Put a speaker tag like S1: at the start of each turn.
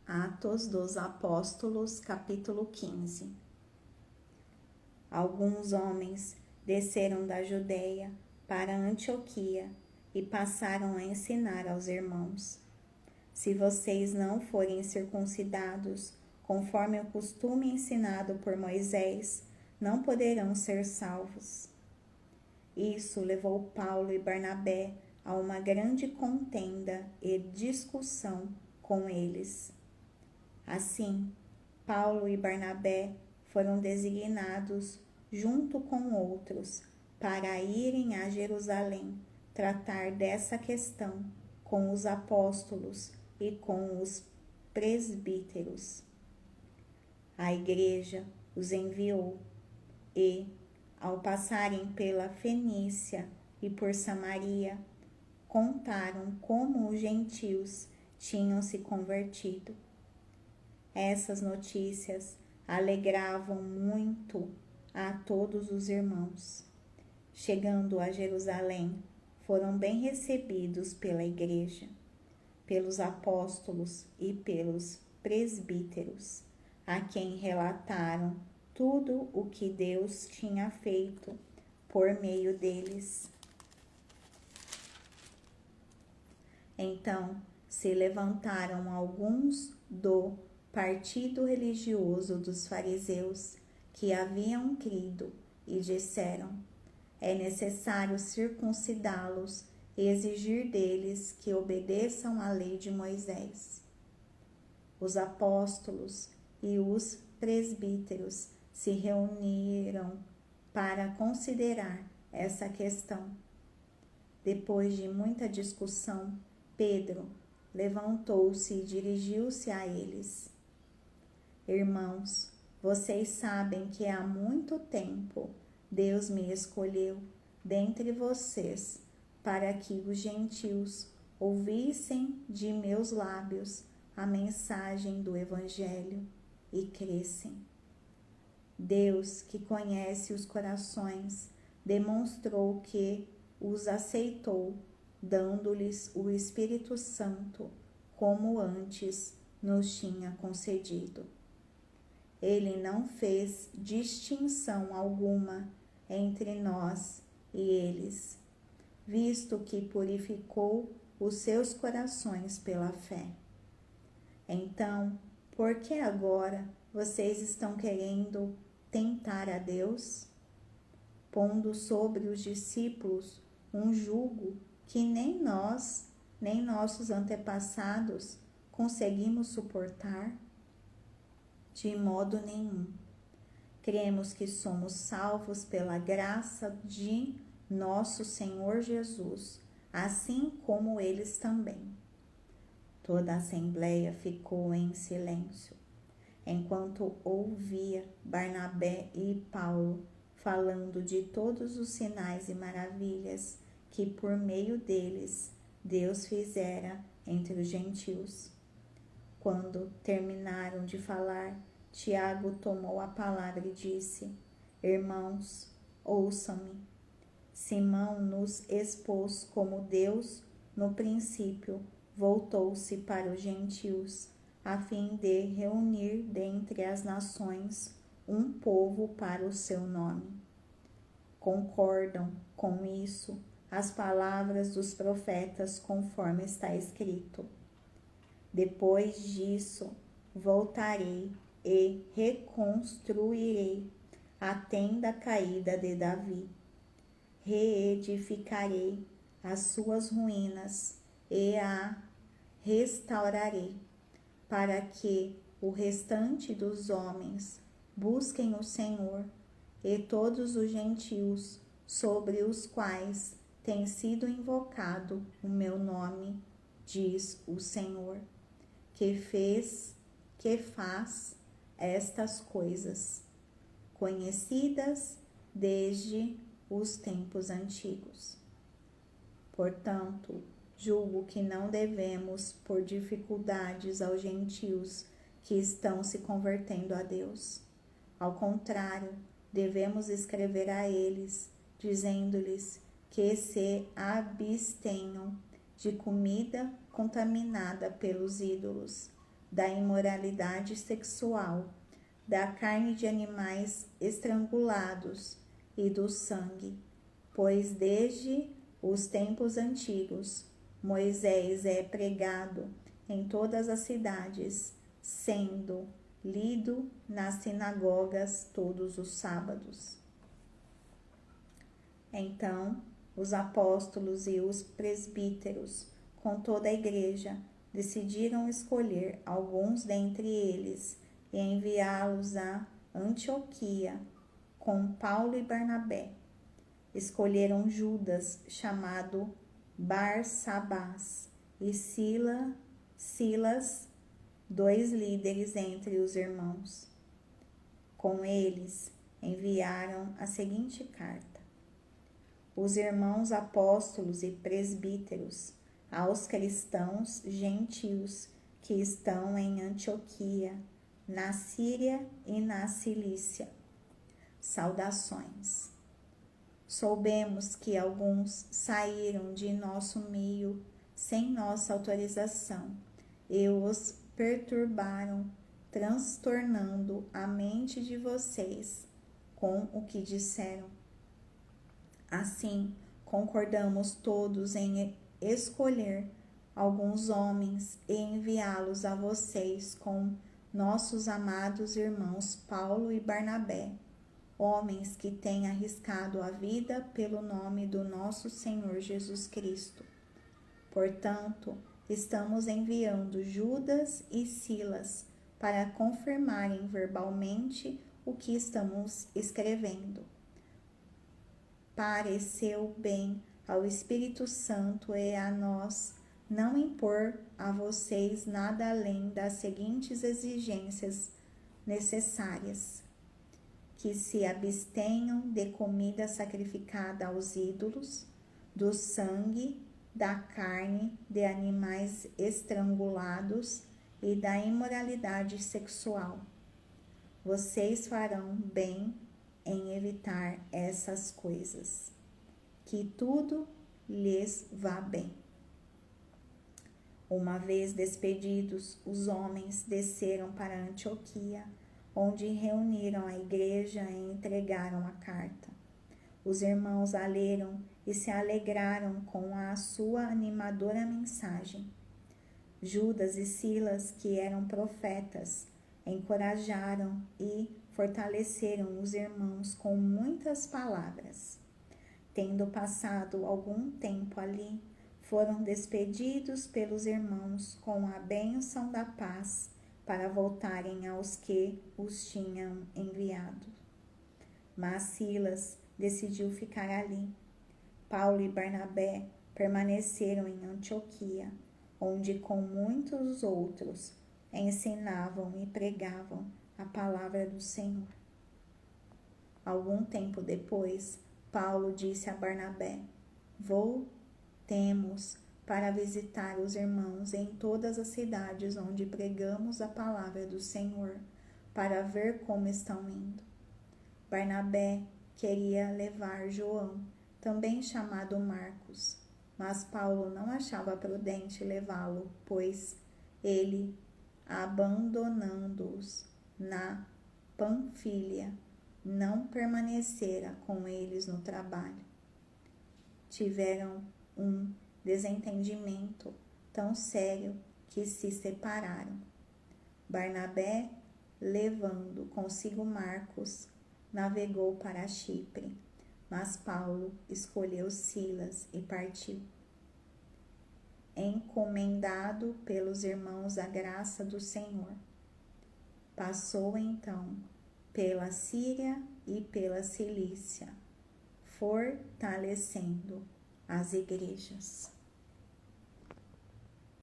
S1: Atos dos Apóstolos, capítulo 15. Alguns homens desceram da Judeia para Antioquia e passaram a ensinar aos irmãos: se vocês não forem circuncidados, conforme o costume ensinado por Moisés, não poderão ser salvos. Isso levou Paulo e Barnabé a uma grande contenda e discussão com eles. Assim, Paulo e Barnabé foram designados, junto com outros, para irem a Jerusalém tratar dessa questão com os apóstolos e com os presbíteros. A igreja os enviou e, ao passarem pela Fenícia e por Samaria, contaram como os gentios tinham se convertido. Essas notícias alegravam muito a todos os irmãos. Chegando a Jerusalém, foram bem recebidos pela igreja, pelos apóstolos e pelos presbíteros, a quem relataram tudo o que Deus tinha feito por meio deles. Então se levantaram alguns do partido religioso dos fariseus que haviam crido e disseram: é necessário circuncidá-los e exigir deles que obedeçam à lei de Moisés. Os apóstolos e os presbíteros se reuniram para considerar essa questão. Depois de muita discussão, Pedro levantou-se e dirigiu-se a eles: irmãos, vocês sabem que há muito tempo Deus me escolheu dentre vocês para que os gentios ouvissem de meus lábios a mensagem do Evangelho e crescem. Deus, que conhece os corações, demonstrou que os aceitou, dando-lhes o Espírito Santo, como antes nos tinha concedido. Ele não fez distinção alguma entre nós e eles, visto que purificou os seus corações pela fé. Então, por que agora vocês estão querendo tentar a Deus, pondo sobre os discípulos um jugo que nem nós, nem nossos antepassados conseguimos suportar? De modo nenhum. Cremos que somos salvos pela graça de nosso Senhor Jesus, assim como eles também. Toda a assembleia ficou em silêncio, enquanto ouvia Barnabé e Paulo falando de todos os sinais e maravilhas que por meio deles Deus fizera entre os gentios. Quando terminaram de falar, Tiago tomou a palavra e disse: irmãos, ouçam-me. Simão nos expôs como Deus, no princípio, voltou-se para os gentios, a fim de reunir dentre as nações um povo para o seu nome. Concordam com isso as palavras dos profetas, conforme está escrito: depois disso, voltarei e reconstruirei a tenda caída de Davi. Reedificarei as suas ruínas e a restaurarei, para que o restante dos homens busquem o Senhor e todos os gentios sobre os quais tem sido invocado o meu nome, diz o Senhor, que faz estas coisas, conhecidas desde os tempos antigos. Portanto, julgo que não devemos pôr dificuldades aos gentios que estão se convertendo a Deus. Ao contrário, devemos escrever a eles, dizendo-lhes que se abstenham de comida contaminada pelos ídolos, da imoralidade sexual, da carne de animais estrangulados e do sangue, pois desde os tempos antigos Moisés é pregado em todas as cidades, sendo lido nas sinagogas todos os sábados. Então, os apóstolos e os presbíteros, com toda a igreja, decidiram escolher alguns dentre eles e enviá-los a Antioquia com Paulo e Barnabé. Escolheram Judas, chamado Barsabás, e Silas, 2 líderes entre os irmãos. Com eles enviaram a seguinte carta: os irmãos apóstolos e presbíteros, aos cristãos gentios que estão em Antioquia, na Síria e na Cilícia. Saudações. Soubemos que alguns saíram de nosso meio sem nossa autorização e os perturbaram, transtornando a mente de vocês com o que disseram. Assim, concordamos todos em escolher alguns homens e enviá-los a vocês com nossos amados irmãos Paulo e Barnabé, homens que têm arriscado a vida pelo nome do nosso Senhor Jesus Cristo. Portanto, estamos enviando Judas e Silas para confirmarem verbalmente o que estamos escrevendo. Pareceu bem ao Espírito Santo e a nós não impor a vocês nada além das seguintes exigências necessárias: que se abstenham de comida sacrificada aos ídolos, do sangue, da carne de animais estrangulados e da imoralidade sexual. Vocês farão bem em evitar essas coisas. Que tudo lhes vá bem. Uma vez despedidos, os homens desceram para Antioquia, onde reuniram a igreja e entregaram a carta. Os irmãos a leram e se alegraram com a sua animadora mensagem. Judas e Silas, que eram profetas, encorajaram e fortaleceram os irmãos com muitas palavras. Tendo passado algum tempo ali, foram despedidos pelos irmãos com a bênção da paz para voltarem aos que os tinham enviado. Mas Silas decidiu ficar ali. Paulo e Barnabé permaneceram em Antioquia, onde com muitos outros ensinavam e pregavam a palavra do Senhor. Algum tempo depois, Paulo disse a Barnabé: voltemos para visitar os irmãos em todas as cidades onde pregamos a palavra do Senhor, para ver como estão indo. Barnabé queria levar João, também chamado Marcos, mas Paulo não achava prudente levá-lo, pois ele, abandonando-os na Panfília, não permanecera com eles no trabalho. Tiveram um desentendimento tão sério que se separaram. Barnabé, levando consigo Marcos, navegou para Chipre, mas Paulo escolheu Silas e partiu. Encomendado pelos irmãos à graça do Senhor, passou então pela Síria e pela Cilícia, fortalecendo as igrejas.